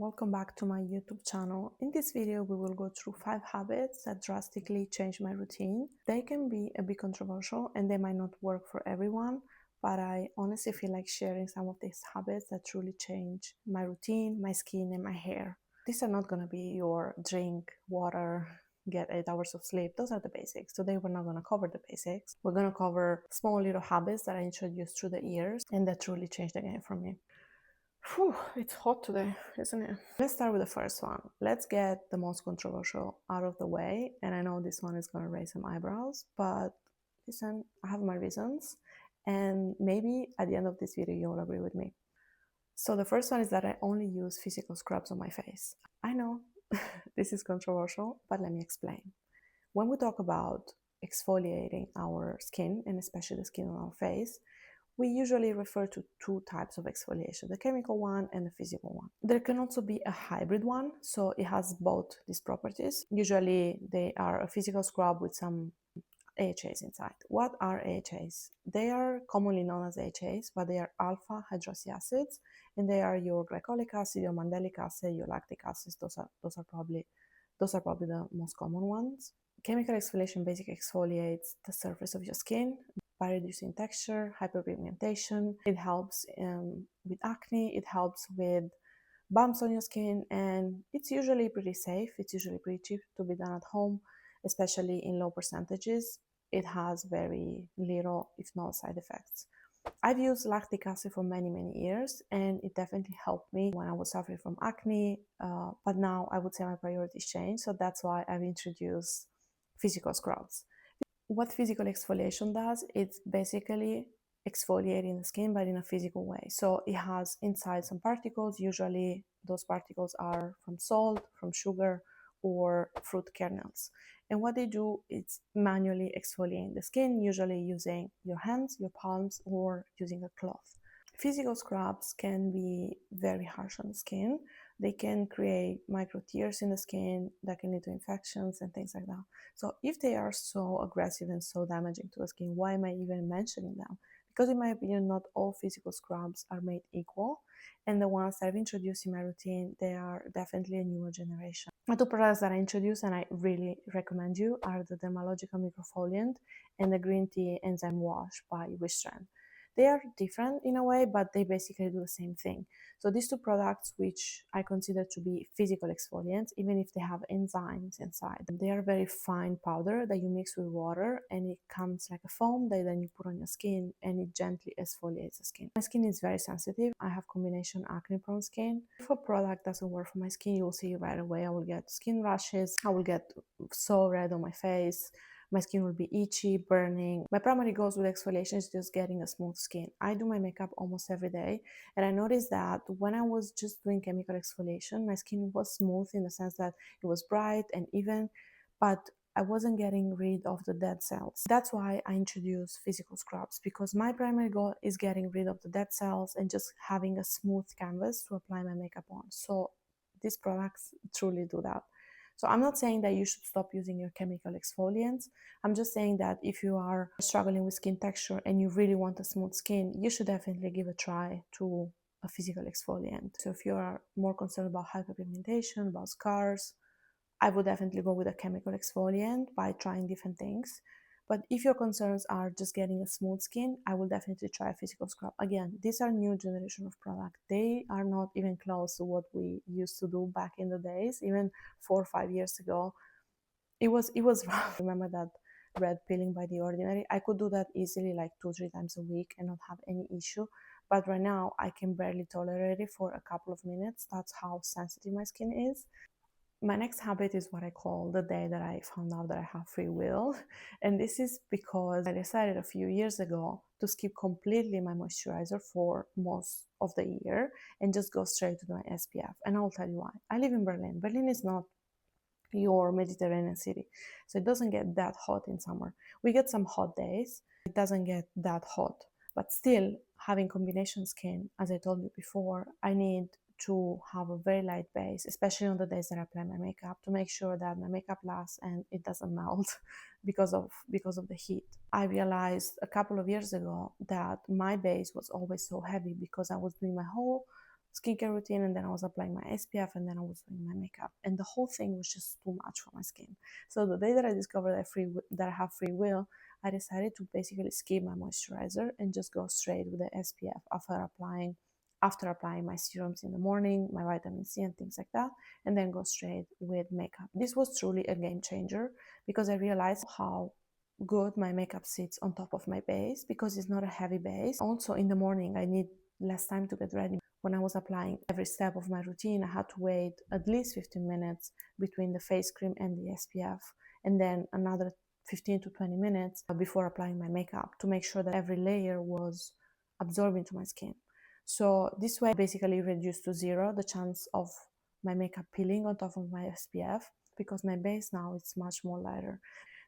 welcome back to my YouTube channel. In this video, we will go through 5 habits that drastically changed my routine. They can be a bit controversial and they might not work for everyone, but I honestly feel like sharing some of these habits that truly change my routine, my skin, and my hair. These are not going to be your drink water, get 8 hours of sleep. Those are the basics. Today we're not going to cover the basics. We're going to cover small little habits that I introduced through the years and that truly changed the game for me. Whew, it's hot today, isn't it? Let's start with the first one. Let's get the most controversial out of the way. And I know this one is going to raise some eyebrows, but listen, I have my reasons. And maybe at the end of this video, you'll agree with me. So the first one is that I only use physical scrubs on my face. I know this is controversial, but let me explain. When we talk about exfoliating our skin, and especially the skin on our face, we usually refer to 2 types of exfoliation, the chemical one and the physical one. There can also be a hybrid one, so it has both these properties. Usually they are a physical scrub with some AHAs inside. What are AHAs? They are commonly known as AHAs, but they are alpha hydroxy acids, and they are your glycolic acid, your mandelic acid, your lactic acids. Those are probably the most common ones. Chemical exfoliation basically exfoliates the surface of your skin by reducing texture, hyperpigmentation. It helps with acne, it helps with bumps on your skin, and it's usually pretty safe. It's usually pretty cheap to be done at home, especially in low percentages. It has very little, if no side effects. I've used lactic acid for many years, and it definitely helped me when I was suffering from acne, but now I would say my priorities changed, so that's why I've introduced physical scrubs. What physical exfoliation does, it's basically exfoliating the skin, but in a physical way. So it has inside some particles. Usually those particles are from salt, from sugar, or fruit kernels. And what they do is manually exfoliating the skin, usually using your hands, your palms, or using a cloth. Physical scrubs can be very harsh on the skin. They can create micro tears in the skin that can lead to infections and things like that. So if they are so aggressive and so damaging to the skin, why am I even mentioning them? Because in my opinion, not all physical scrubs are made equal. And the ones that I've introduced in my routine, they are definitely a newer generation. The 2 products that I introduced and I really recommend you are the Dermalogica Microfoliant and the Green Tea Enzyme Wash by Wishtrend. They are different in a way, but they basically do the same thing. So these 2 products, which I consider to be physical exfoliants, even if they have enzymes inside, they are very fine powder that you mix with water, and it comes like a foam that then you put on your skin, and it gently exfoliates the skin. My skin is very sensitive. I have combination acne prone skin. If a product doesn't work for my skin, you will see right away. I will get skin rashes. I will get so red on my face. My skin will be itchy, burning. My primary goals with exfoliation is just getting a smooth skin. I do my makeup almost every day, and I noticed that when I was just doing chemical exfoliation, my skin was smooth in the sense that it was bright and even, but I wasn't getting rid of the dead cells. That's why I introduced physical scrubs, because my primary goal is getting rid of the dead cells and just having a smooth canvas to apply my makeup on. So these products truly do that. So I'm not saying that you should stop using your chemical exfoliants. I'm just saying that if you are struggling with skin texture and you really want a smooth skin, you should definitely give a try to a physical exfoliant. So if you are more concerned about hyperpigmentation, about scars, I would definitely go with a chemical exfoliant by trying different things. But if your concerns are just getting a smooth skin, I will definitely try a physical scrub. Again, these are new generation of product. They are not even close to what we used to do back in the days, even 4 or 5 years ago. It was rough. Remember that red peeling by The Ordinary? I could do that easily like 2-3 times a week and not have any issue. But right now I can barely tolerate it for a couple of minutes. That's how sensitive my skin is. My next habit is what I call the day that I found out that I have free will. And this is because I decided a few years ago to skip completely my moisturizer for most of the year and just go straight to my SPF. And I'll tell you why. I live in Berlin. Berlin is not your Mediterranean city, so it doesn't get that hot in summer. We get some hot days. It doesn't get that hot. But still, having combination skin, as I told you before, I need to have a very light base, especially on the days that I apply my makeup, to make sure that my makeup lasts and it doesn't melt because of the heat. I realized a couple of years ago that my base was always so heavy because I was doing my whole skincare routine, and then I was applying my SPF, and then I was doing my makeup, and the whole thing was just too much for my skin. So the day that I discovered that I have free will, I decided to basically skip my moisturizer and just go straight with the SPF after applying my serums in the morning, my vitamin C and things like that, and then go straight with makeup. This was truly a game changer because I realized how good my makeup sits on top of my base because it's not a heavy base. Also, in the morning, I need less time to get ready. When I was applying every step of my routine, I had to wait at least 15 minutes between the face cream and the SPF, and then another 15 to 20 minutes before applying my makeup to make sure that every layer was absorbing to my skin. So this way, I basically reduced to zero the chance of my makeup peeling on top of my SPF because my base now is much more lighter.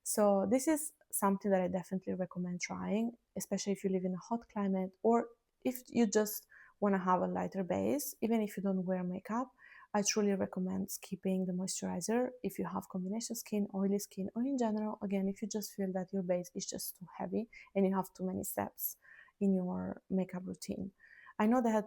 So this is something that I definitely recommend trying, especially if you live in a hot climate or if you just want to have a lighter base, even if you don't wear makeup. I truly recommend skipping the moisturizer if you have combination skin, oily skin, or in general, again, if you just feel that your base is just too heavy and you have too many steps in your makeup routine. I know that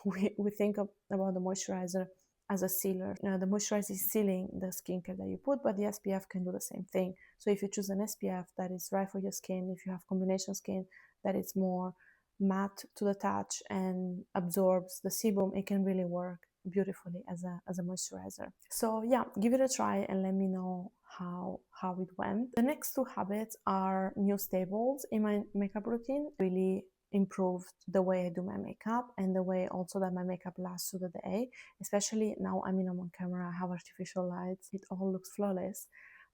we think about the moisturizer as a sealer. The moisturizer is sealing the skincare that you put, but the SPF can do the same thing. So if you choose an SPF that is right for your skin, if you have combination skin that is more matte to the touch and absorbs the sebum, it can really work beautifully as a moisturizer. So yeah, give it a try and let me know how it went. The next two habits are new staples in my makeup routine. Really improved the way I do my makeup and the way also that my makeup lasts through the day. Especially now I'm on camera, I have artificial lights, it all looks flawless.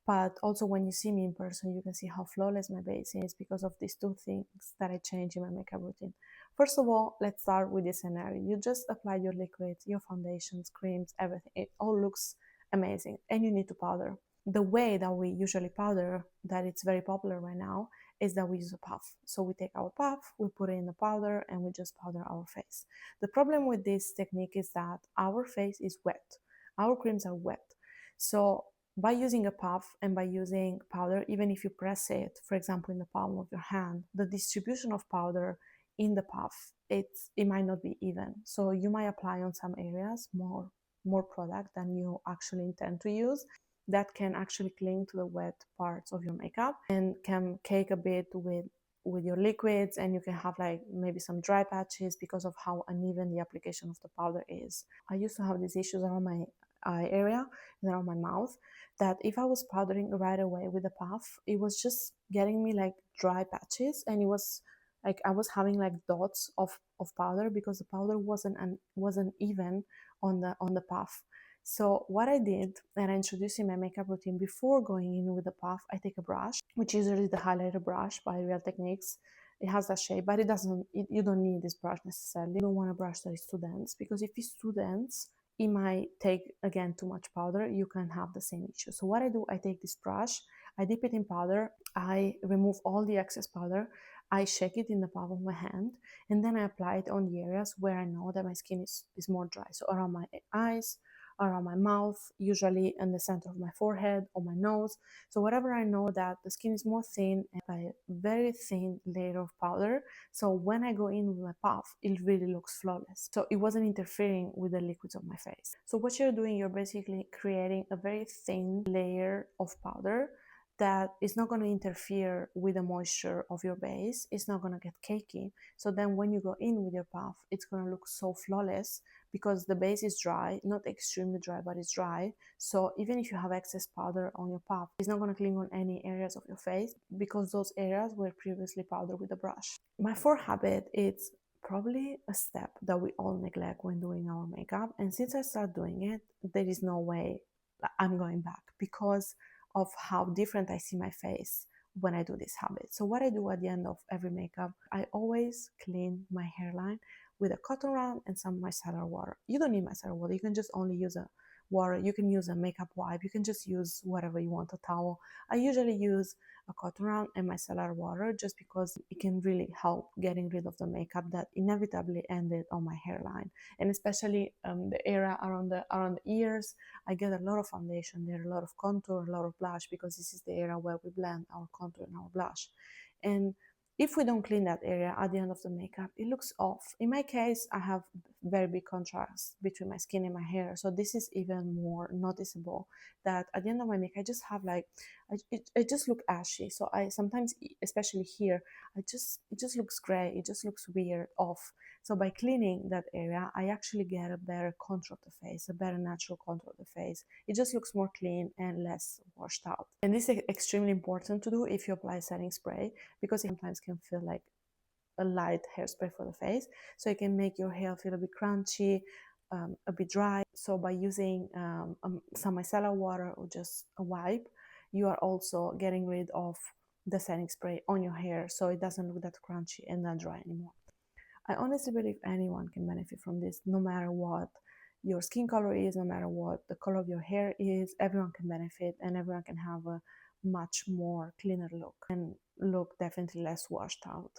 But also when you see me in person, you can see how flawless my base is because of these two things that I change in my makeup routine. First of all, let's start with this scenario. You just apply your liquids, your foundations, creams, everything. It all looks amazing and you need to powder. The way that we usually powder, that it's very popular right now, is that we use a puff. So we take our puff, we put it in the powder, and we just powder our face. The problem with this technique is that our face is wet. Our creams are wet. So by using a puff and by using powder, even if you press it, for example, in the palm of your hand, the distribution of powder in the puff, it might not be even. So you might apply on some areas more product than you actually intend to use. That can actually cling to the wet parts of your makeup and can cake a bit with your liquids, and you can have like maybe some dry patches because of how uneven the application of the powder is. I used to have these issues around my eye area and around my mouth, that if I was powdering right away with a puff, it was just getting me like dry patches, and it was like I was having like dots of powder because the powder wasn't even on the puff. So what I did, and I introduced in my makeup routine before going in with the puff, I take a brush, which is usually the highlighter brush by Real Techniques. It has that shape, but you don't need this brush necessarily. You don't want a brush that is too dense, because if it's too dense, it might take, again, too much powder. You can have the same issue. So what I do, I take this brush, I dip it in powder, I remove all the excess powder, I shake it in the palm of my hand, and then I apply it on the areas where I know that my skin is more dry. So around my eyes, around my mouth, usually in the center of my forehead or my nose. So wherever I know that the skin is more thin, and a very thin layer of powder. So when I go in with my puff, it really looks flawless. So it wasn't interfering with the liquids of my face. So what you're doing, you're basically creating a very thin layer of powder that is not going to interfere with the moisture of your base. It's not going to get cakey. So then when you go in with your puff, it's going to look so flawless because the base is dry, not extremely dry, but it's dry. So even if you have excess powder on your puff, it's not going to cling on any areas of your face because those areas were previously powdered with a brush. My fourth habit is probably a step that we all neglect when doing our makeup. And since I started doing it, there is no way I'm going back because of how different I see my face when I do this habit. So what I do at the end of every makeup, I always clean my hairline with a cotton round and some micellar water. You don't need micellar water. You can just only use a water. You can use a makeup wipe. You can just use whatever you want, a towel. I usually use a cotton round and micellar water just because it can really help getting rid of the makeup that inevitably ended on my hairline, and especially the area around the ears. I get a lot of foundation there, a lot of contour, a lot of blush, because this is the area where we blend our contour and our blush. And if we don't clean that area at the end of the makeup, it looks off. In my case, I have very big contrast between my skin and my hair, so this is even more noticeable that at the end of my makeup, I just have like, it just look ashy. So I sometimes, especially here, it just looks gray. It just looks weird, off. So by cleaning that area, I actually get a better contour of the face, a better natural contour of the face. It just looks more clean and less washed out. And this is extremely important to do if you apply setting spray, because it sometimes can feel like a light hairspray for the face. So it can make your hair feel a bit crunchy, a bit dry. So by using some micellar water or just a wipe, you are also getting rid of the setting spray on your hair, so it doesn't look that crunchy and that dry anymore. I honestly believe anyone can benefit from this, no matter what your skin color is, no matter what the color of your hair is. Everyone can benefit, and everyone can have a much more cleaner look and look definitely less washed out.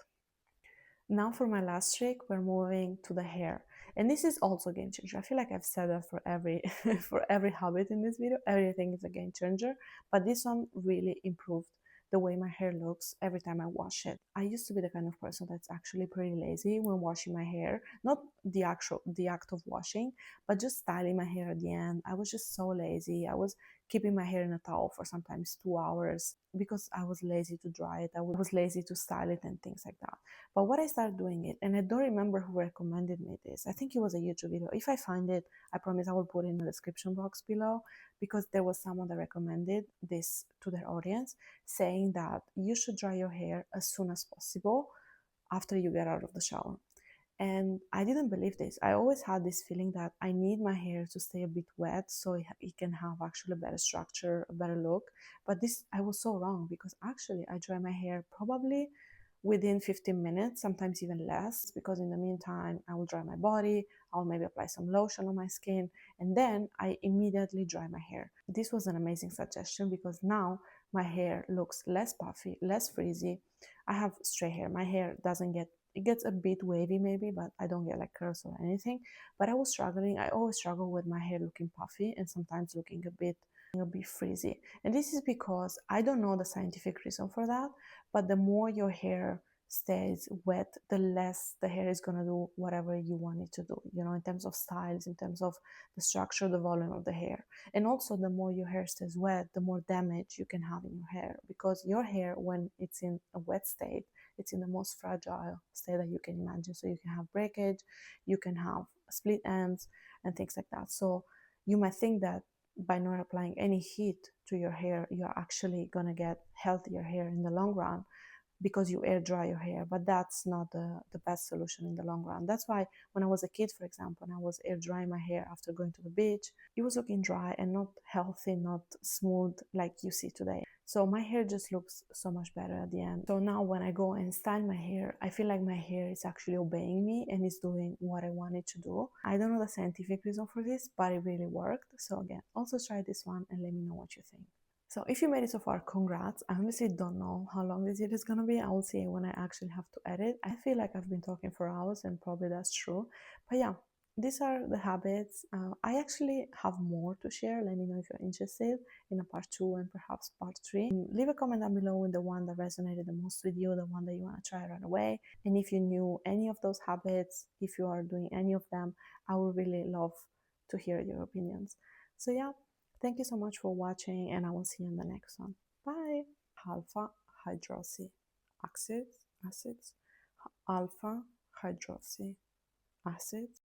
Now for my last trick, we're moving to the hair. And this is also a game changer. I feel like I've said that for every for every habit in this video. Everything is a game changer, but this one really improved the way my hair looks every time I wash it. I used to be the kind of person that's actually pretty lazy when washing my hair. Not the act of washing, but just styling my hair at the end. I was just so lazy. I was keeping my hair in a towel for sometimes 2 hours because I was lazy to dry it. I was lazy to style it and things like that. But what I started doing it, and I don't remember who recommended me this. I think it was a YouTube video. If I find it, I promise I will put it in the description box below, because there was someone that recommended this to their audience, saying that you should dry your hair as soon as possible after you get out of the shower. And I didn't believe this. I always had this feeling that I need my hair to stay a bit wet so it can have actually a better structure, a better look. But this, I was so wrong, because actually I dry my hair probably within 15 minutes, sometimes even less, because in the meantime, I will dry my body, I'll maybe apply some lotion on my skin, and then I immediately dry my hair. This was an amazing suggestion, because now my hair looks less puffy, less frizzy. I have straight hair. My hair doesn't get, it gets a bit wavy maybe, but I don't get like curls or anything. But I was struggling. I always struggle with my hair looking puffy and sometimes looking a bit frizzy. And this is because I don't know the scientific reason for that, but the more your hair stays wet, the less the hair is going to do whatever you want it to do, you know, in terms of styles, in terms of the structure, the volume of the hair. And also, the more your hair stays wet, the more damage you can have in your hair, because your hair, when it's in a wet state, it's in the most fragile state that you can imagine. So you can have breakage, you can have split ends and things like that. So you might think that by not applying any heat to your hair, you're actually going to get healthier hair in the long run, because you air dry your hair. But that's not the best solution in the long run. That's why when I was a kid, for example, and I was air drying my hair after going to the beach, it was looking dry and not healthy, not smooth like you see today. So my hair just looks so much better at the end. So now when I go and style my hair, I feel like my hair is actually obeying me and is doing what I want it to do. I don't know the scientific reason for this, but it really worked. So again, also try this one and let me know what you think. So if you made it so far, congrats. I honestly don't know how long this video is gonna be. I will see when I actually have to edit. I feel like I've been talking for hours, and probably that's true. But yeah, these are the habits. I actually have more to share. Let me know if you're interested in a part 2 and perhaps part 3. Leave a comment down below with the one that resonated the most with you, the one that you want to try right away. And if you knew any of those habits, if you are doing any of them, I would really love to hear your opinions. So yeah, thank you so much for watching, and I will see you in the next one. Bye. Alpha hydroxy acids, alpha hydroxy acids.